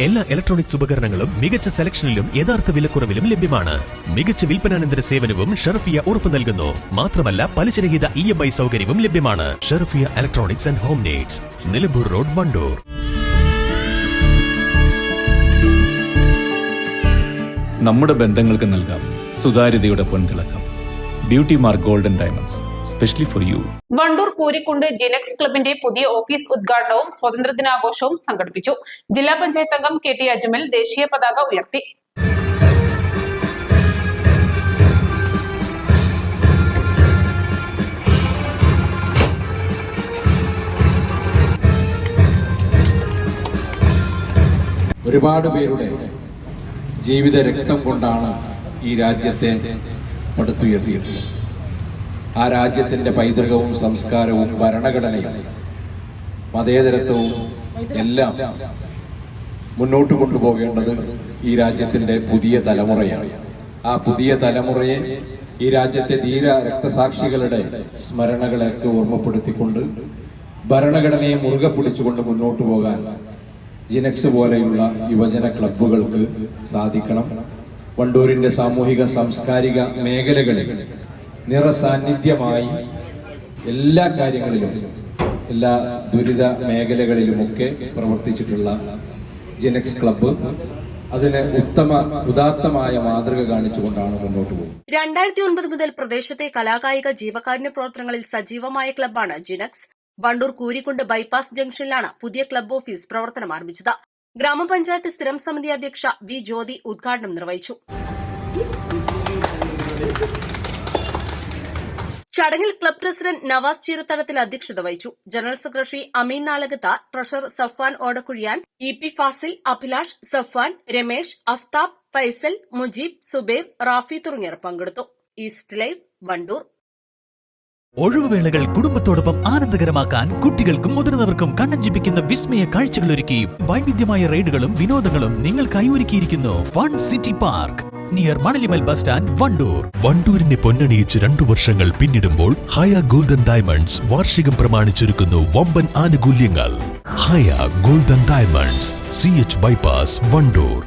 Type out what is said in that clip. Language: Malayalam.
എല്ലാ ഇലക്ട്രോണിക്സ് ഉപകരണങ്ങളും മികച്ച സെലക്ഷനിലും യഥാർത്ഥ വിലക്കുറവിലും ലഭ്യമാണ്. മികച്ച വിൽപ്പനാനന്തര സേവനവും ഷെർഫിയ ഉറപ്പു നൽകുന്നു. മാത്രമല്ല പലിശരഹിത EMI സൗകര്യവും ലഭ്യമാണ്. Sherfiya electronics and home needs, Nilambur road, Wandoor. നമ്മുടെ ബന്ധങ്ങൾക്ക് നൽകാം സുതാര്യതയുടെ പൊൻതിളക്കം. Beauty mark golden diamonds, specially for you. Wandoor Koorikkund Jinex ക്ലബിന്റെ പുതിയ ഓഫീസ് ഉദ്ഘാടനവും സ്വാതന്ത്ര്യദിനാഘോഷവും സംഘടിപ്പിച്ചു. ജില്ലാ പഞ്ചായത്ത് അംഗം KT അജ്മൽ ദേശീയ പതാക ഉയർത്തി. ഒരുപാട് പേരുടെ ജീവിത രക്തം കൊണ്ടാണ് ഈ രാജ്യത്തെ പടുത്തുയർത്തിയിട്ടുള്ളത്. ആ രാജ്യത്തിൻ്റെ പൈതൃകവും സംസ്കാരവും ഭരണഘടനയും മതേതരത്വവും എല്ലാം മുന്നോട്ട് കൊണ്ടുപോകേണ്ടത് ഈ രാജ്യത്തിൻ്റെ പുതിയ തലമുറയാണ്. ആ പുതിയ തലമുറയെ ഈ രാജ്യത്തെ ധീര രക്തസാക്ഷികളുടെ സ്മരണകളൊക്കെ ഓർമ്മപ്പെടുത്തിക്കൊണ്ട് ഭരണഘടനയെ മുറുകെ പിടിച്ചുകൊണ്ട് മുന്നോട്ട് പോകാൻ ജിനെക്സ് പോലെയുള്ള യുവജന ക്ലബ്ബുകൾക്ക് സാധിക്കണം. വണ്ടൂരിൻ്റെ സാമൂഹിക സാംസ്കാരിക മേഖലകളിൽ നിറസാന്നിധ്യമായി എല്ലാ കാര്യങ്ങളിലും, എല്ലാ ദുരിത മേഖലകളിലുമൊക്കെ പ്രവർത്തിച്ചിട്ടുള്ള ജിനെക്സ് ക്ലബ്ബ് അതിന് ഉദാത്തമായ മാതൃക കാണിച്ചുകൊണ്ടാണ് മുന്നോട്ട് പോകുന്നത്. 2009 മുതൽ പ്രദേശത്തെ കലാകായിക ജീവകാരുണ്യ പ്രവർത്തനങ്ങളിൽ സജീവമായ ക്ലബ്ബാണ് ജിനെക്സ്. വണ്ടൂർ കൂരിക്കുണ്ട് ബൈപ്പാസ് ജംഗ്ഷനിലാണ് പുതിയ ക്ലബ്ബ് ഓഫീസ് പ്രവർത്തനം ആരംഭിച്ചത്. ഗ്രാമപഞ്ചായത്ത് സ്ഥിരം സമിതി അധ്യക്ഷ വി ജ്യോതി ഉദ്ഘാടനം നിർവഹിച്ചു. ചടങ്ങിൽ ക്ലബ് പ്രസിഡന്റ് നവാസ് ചീരത്തടത്തിൽ അധ്യക്ഷത വഹിച്ചു. ജനറൽ സെക്രട്ടറി അമീൻ നാലകത്ത, ട്രഷറർ സഫ്വാൻ ഓടക്കുഴിയാൻ, EP ഫാസിൽ, അഭിലാഷ്, സഫ്വാൻ, രമേശ്, അഫ്താബ്, ഫൈസൽ, മുജീബ്, സുബൈർ, റാഫി തുടങ്ങിയവർ പങ്കെടുത്തു. East live, Wandoor. ഒഴിവുവേളകൾ കുടുംബത്തോടൊപ്പം ആനന്ദകരമാക്കാൻ കുട്ടികൾക്കും മുതിർന്നവർക്കും കണ്ണഞ്ചിപ്പിക്കുന്ന വിസ്മയ കാഴ്ചകളൊരുക്കി വൈവിധ്യമായ റൈഡുകളും വിനോദങ്ങളും നിങ്ങൾക്കായി ഒരുക്കിയിരിക്കുന്നു one city park near Manalimal bus stand, Wandoor. വണ്ടൂരിനെ പൊന്നണിയിച്ച് 2 വർഷങ്ങൾ പിന്നിടുമ്പോൾ ഹയ ഗോൾഡൻ ഡയമണ്ട്സ് വാർഷികം പ്രമാണിച്ചൊരുക്കുന്നു വമ്പൻ ആനുകൂല്യങ്ങൾ. Haya golden diamonds, CH bypass, Wandoor.